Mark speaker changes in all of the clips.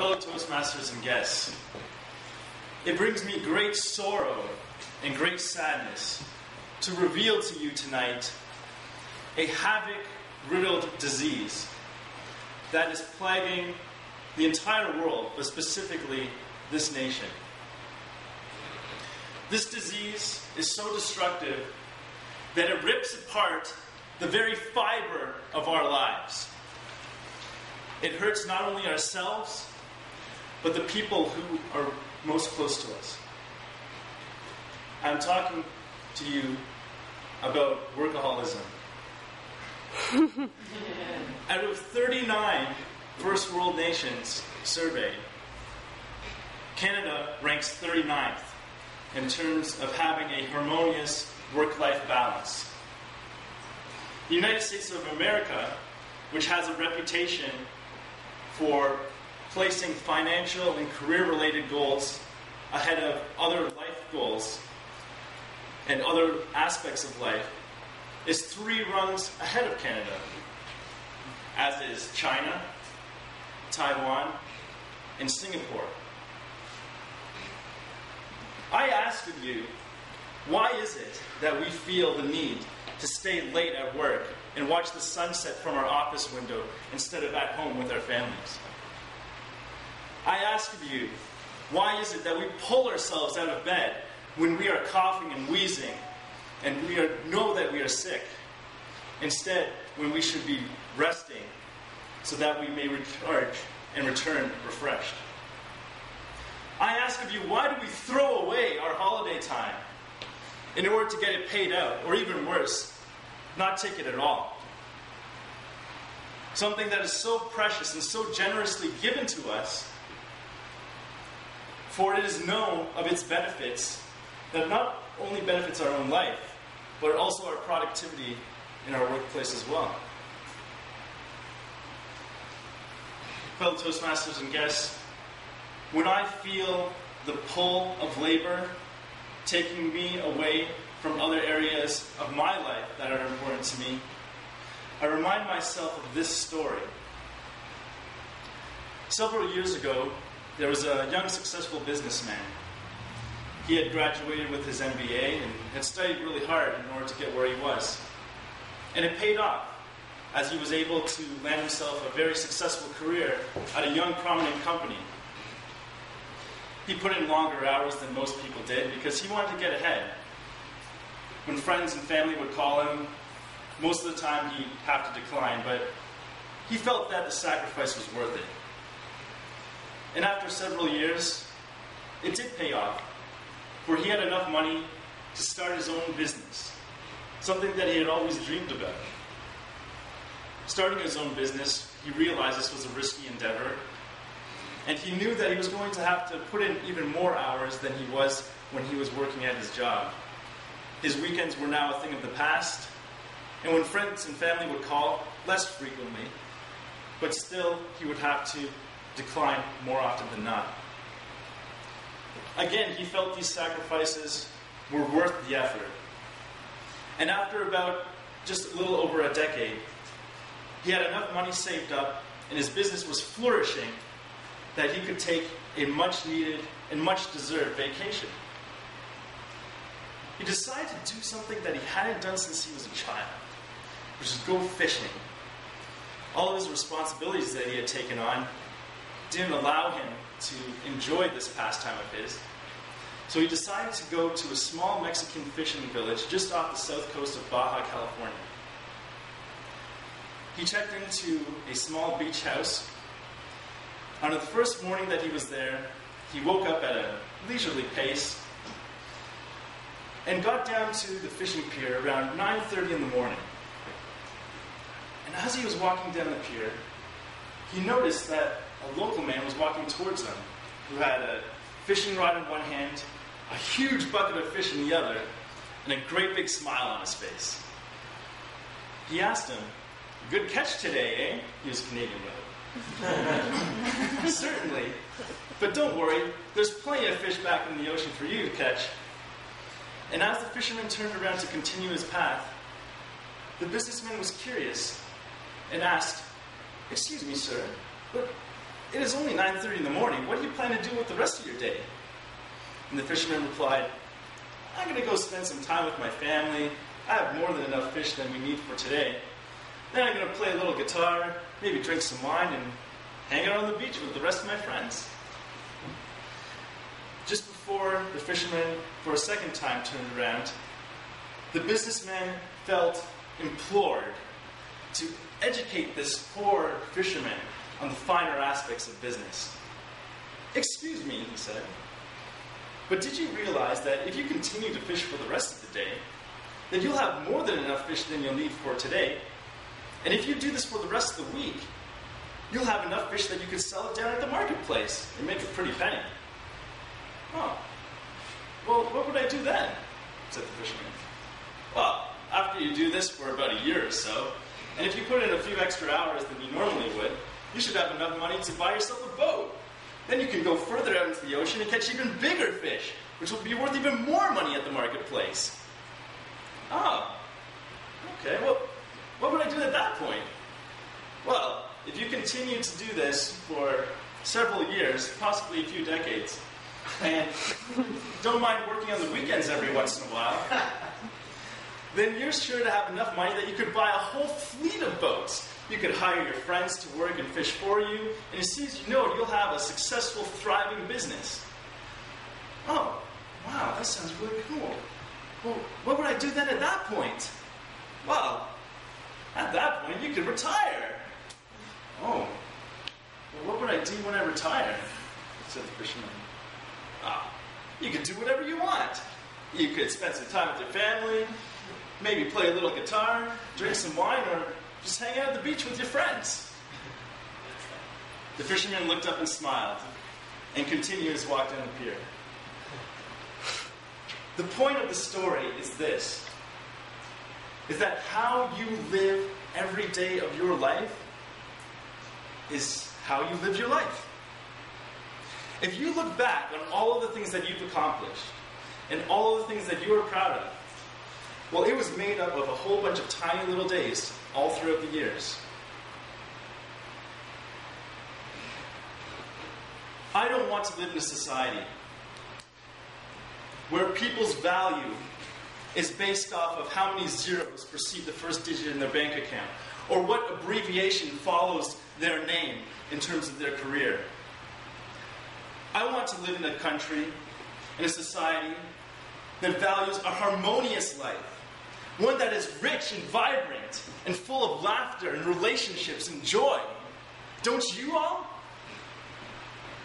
Speaker 1: fellow Toastmasters and guests, it brings me great sorrow and great sadness to reveal to you tonight a havoc-riddled disease that is plaguing the entire world, but specifically this nation. This disease is so destructive that it rips apart the very fiber of our lives. It hurts not only ourselves, but the people who are most close to us. I'm talking to you about workaholism. Out of 39 first world nations surveyed, Canada ranks 39th in terms of having a harmonious work-life balance. The United States of America, which has a reputation for placing financial and career-related goals ahead of other life goals and other aspects of life, is 3 rungs ahead of Canada, as is China, Taiwan, and Singapore. I ask of you, why is it that we feel the need to stay late at work and watch the sunset from our office window instead of at home with our families? I ask of you, why is it that we pull ourselves out of bed when we are coughing and wheezing and we know that we are sick, instead when we should be resting so that we may recharge and return refreshed? I ask of you, why do we throw away our holiday time in order to get it paid out, or even worse, not take it at all? Something that is so precious and so generously given to us, for it is known of its benefits that not only benefits our own life, but also our productivity in our workplace as well. Fellow Toastmasters and guests, when I feel the pull of labor taking me away from other areas of my life that are important to me, I remind myself of this story. Several years ago, there was a young, successful businessman. He had graduated with his MBA and had studied really hard in order to get where he was. And it paid off, as he was able to land himself a very successful career at a young, prominent company. He put in longer hours than most people did because he wanted to get ahead. When friends and family would call him, most of the time he'd have to decline, but he felt that the sacrifice was worth it. And after several years, it did pay off, for he had enough money to start his own business, something that he had always dreamed about. Starting his own business, he realized this was a risky endeavor, and he knew that he was going to have to put in even more hours than he was when he was working at his job. His weekends were now a thing of the past, and when friends and family would call, less frequently, but still he would have to decline more often than not. Again, he felt these sacrifices were worth the effort. And after about just a little over a decade, he had enough money saved up and his business was flourishing that he could take a much-needed and much-deserved vacation. He decided to do something that he hadn't done since he was a child, which is go fishing. All of his responsibilities that he had taken on didn't allow him to enjoy this pastime of his. So he decided to go to a small Mexican fishing village just off the south coast of Baja, California. He checked into a small beach house. On the first morning that he was there, he woke up at a leisurely pace and got down to the fishing pier around 9:30 in the morning. And as he was walking down the pier, he noticed that a local man was walking towards them, who had a fishing rod in one hand, a huge bucket of fish in the other, and a great big smile on his face. He asked him, "Good catch today, eh?" He was Canadian, though. "Certainly, but don't worry, there's plenty of fish back in the ocean for you to catch." And as the fisherman turned around to continue his path, the businessman was curious and asked, "Excuse me, sir, but it is only 9:30 in the morning. What do you plan to do with the rest of your day? And the fisherman replied, I'm going to go spend some time with my family. I have more than enough fish than we need for today. Then I'm going to play a little guitar, maybe drink some wine, and hang out on the beach with the rest of my friends. Just before the fisherman, for a second time, turned around, the businessman felt implored to educate this poor fisherman on the finer aspects of business. Excuse me, he said, but did you realize that if you continue to fish for the rest of the day, that you'll have more than enough fish than you'll need for today? And if you do this for the rest of the week, you'll have enough fish that you could sell it down at the marketplace and make a pretty penny. Oh, well, what would I do then? Said the fisherman. Well, after you do this for about a year or so, and if you put in a few extra hours than you normally would, you should have enough money to buy yourself a boat. Then you can go further out into the ocean and catch even bigger fish, which will be worth even more money at the marketplace. Oh, okay, well, what would I do at that point? Well, if you continue to do this for several years, possibly a few decades, and don't mind working on the weekends every once in a while, then you're sure to have enough money that you could buy a whole fleet of boats. You could hire your friends to work and fish for you, and as soon as you know it, you'll have a successful, thriving business. Oh, wow, that sounds really cool. Well, what would I do then at that point? Well, at that point, you could retire. Oh, well, what would I do when I retire? Said the fisherman. You could do whatever you want. You could spend some time with your family, maybe play a little guitar, drink some wine, or just hang out at the beach with your friends. The fisherman looked up and smiled, and continued his walk down the pier. The point of the story is this, is that how you live every day of your life is how you live your life. If you look back on all of the things that you've accomplished, and all of the things that you are proud of, well, it was made up of a whole bunch of tiny little days all throughout the years. I don't want to live in a society where people's value is based off of how many zeros precede the first digit in their bank account, or what abbreviation follows their name in terms of their career. I want to live in a country, in a society, that values a harmonious life, one that is rich and vibrant and full of laughter and relationships and joy. Don't you all?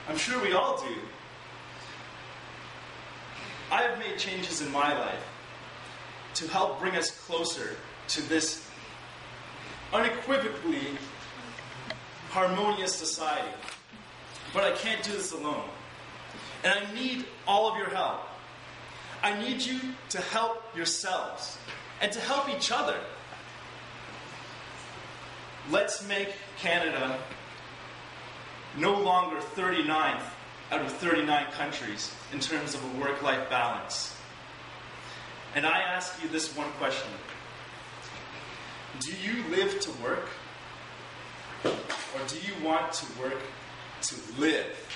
Speaker 1: I'm sure we all do. I have made changes in my life to help bring us closer to this unequivocally harmonious society. But I can't do this alone. And I need all of your help. I need you to help yourselves and to help each other. Let's make Canada no longer 39th out of 39 countries in terms of a work-life balance. And I ask you this one question. Do you live to work? Or do you want to work to live?